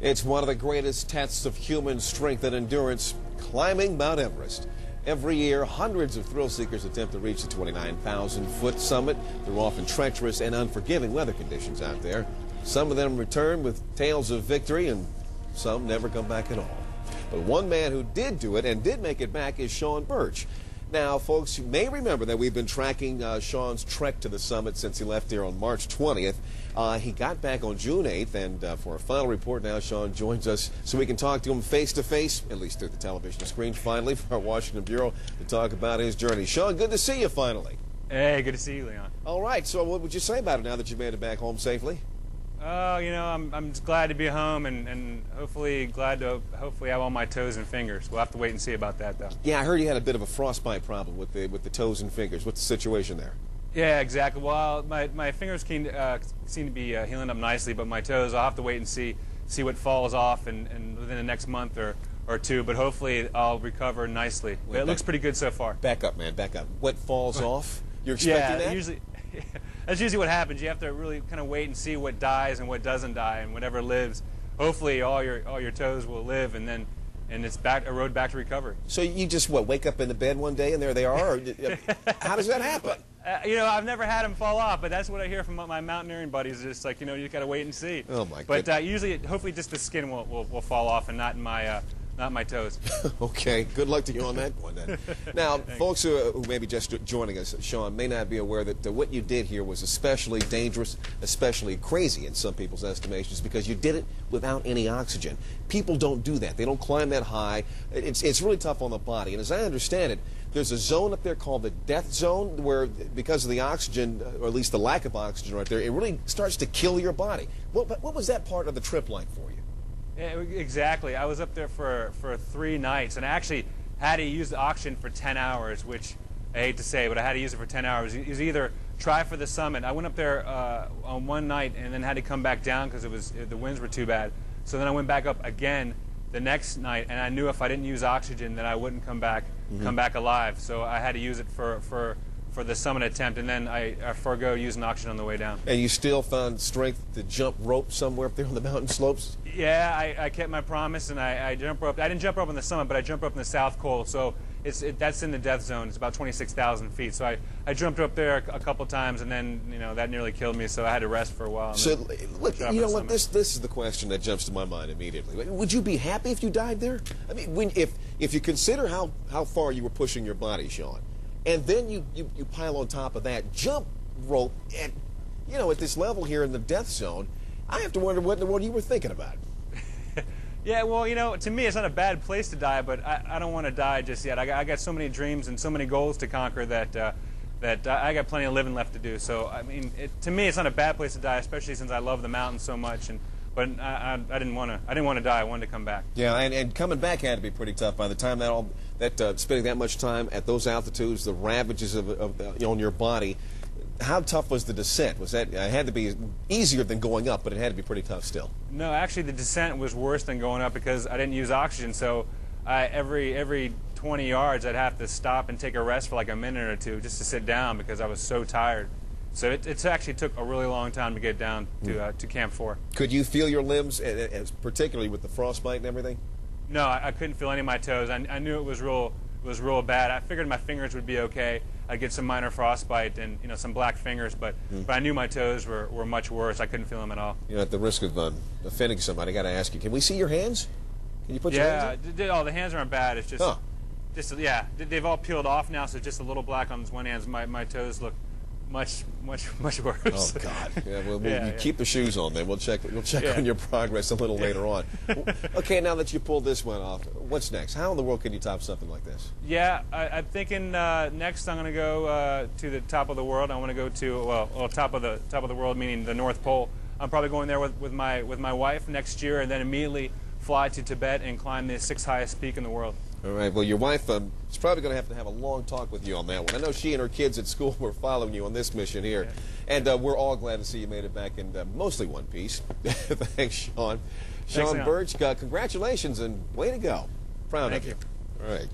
It's one of the greatest tests of human strength and endurance, climbing Mount Everest. Every year, hundreds of thrill seekers attempt to reach the 29,000-foot summit through often treacherous and unforgiving weather conditions out there. Some of them return with tales of victory, and some never come back at all. But one man who did do it and did make it back is Sean Birch. Now, folks, you may remember that we've been tracking Sean's trek to the summit since he left here on March 20th. He got back on June 8th, and for a final report now, Sean joins us so we can talk to him face-to-face, at least through the television screen, finally, from our Washington Bureau, to talk about his journey. Sean, good to see you finally. Hey, good to see you, Leon. All right, so what would you say about it now that you made it back home safely? You know, I'm just glad to be home and hopefully glad to have all my toes and fingers. We'll have to wait and see about that, though. Yeah, I heard you had a bit of a frostbite problem with the toes and fingers. What's the situation there? Yeah, exactly. Well, my fingers seem to be healing up nicely, but my toes, I'll have to wait and see what falls off and within the next month or two, but hopefully I'll recover nicely. It looks pretty good so far. Back up, man, back up. What falls off? You're expecting that? That's usually what happens. You have to really kind of wait and see what dies and what doesn't die, and whatever lives, hopefully all your toes will live, and it's a road back to recovery. So you just wake up in the bed one day and there they are? Or, how does that happen? You know, I've never had them fall off, but that's what I hear from my mountaineering buddies. It's like, you know, you got to wait and see. Oh my goodness! But usually, hopefully, just the skin will fall off and not my toes. Okay, good luck to you on that one then. Now, folks who may be just joining us, Sean, may not be aware that what you did here was especially dangerous, especially crazy in some people's estimations, because you did it without any oxygen. People don't do that. They don't climb that high. It's really tough on the body. And as I understand it, there's a zone up there called the death zone where, because of the oxygen, or at least the lack of oxygen right there, it really starts to kill your body. What was that part of the trip like for you? Yeah, exactly. I was up there for 3 nights, and I actually had to use the oxygen for 10 hours, which I hate to say, but I had to use it for 10 hours. It was either try for the summit. I went up there on one night and then had to come back down because the winds were too bad. So then I went back up again the next night, and I knew if I didn't use oxygen that I wouldn't come back alive. So I had to use it for the summit attempt, and then I forego using oxygen on the way down. And you still found strength to jump rope somewhere up there on the mountain slopes? Yeah, I kept my promise, and I jump rope. I didn't jump rope on the summit, but I jumped rope in the South Col. So that's in the death zone. It's about 26,000 feet. So I jumped up there a couple times, and then that nearly killed me. So I had to rest for a while. So look, you know what? This is the question that jumps to my mind immediately. Would you be happy if you died there? I mean, if you consider how far you were pushing your body, Sean, and then you pile on top of that jump rope at this level here in the death zone, I have to wonder what in the world you were thinking about. Yeah, well, to me it's not a bad place to die, but I don't want to die just yet. I got so many dreams and so many goals to conquer that I got plenty of living left to do. So I mean, to me it's not a bad place to die, especially since I love the mountains so much. But I didn't want to die. I wanted to come back. Yeah, and coming back had to be pretty tough. By the time spending that much time at those altitudes, the ravages on your body. How tough was the descent? It had to be easier than going up, but it had to be pretty tough still. No, actually the descent was worse than going up because I didn't use oxygen. So every 20 yards I'd have to stop and take a rest for like a minute or two just to sit down because I was so tired. So it actually took a really long time to get down to Camp 4. Could you feel your limbs, particularly with the frostbite and everything? No, I couldn't feel any of my toes. I knew it was real bad. I figured my fingers would be okay. I'd get some minor frostbite and some black fingers, but I knew my toes were much worse. I couldn't feel them at all. At the risk of offending somebody, I got to ask you: can we see your hands? Can you put your hands in? Yeah, the hands aren't bad. It's just they've all peeled off now, so just a little black on one hand. My toes look much worse. Oh God! Yeah, you keep the shoes on. Then we'll check on your progress a little later on. Okay, now that you pulled this one off, what's next? How in the world can you top something like this? Yeah, I'm thinking next I'm going to go to the top of the world. I want to go to top of the world, meaning the North Pole. I'm probably going there with my wife next year, and then immediately fly to Tibet and climb the 6th highest peak in the world. All right. Well, your wife is probably going to have a long talk with you on that one. I know she and her kids at school were following you on this mission here. Yeah. And we're all glad to see you made it back in mostly one piece. Thanks, Sean. Sean Birch, congratulations and way to go. Proud of you. Thank you. All right.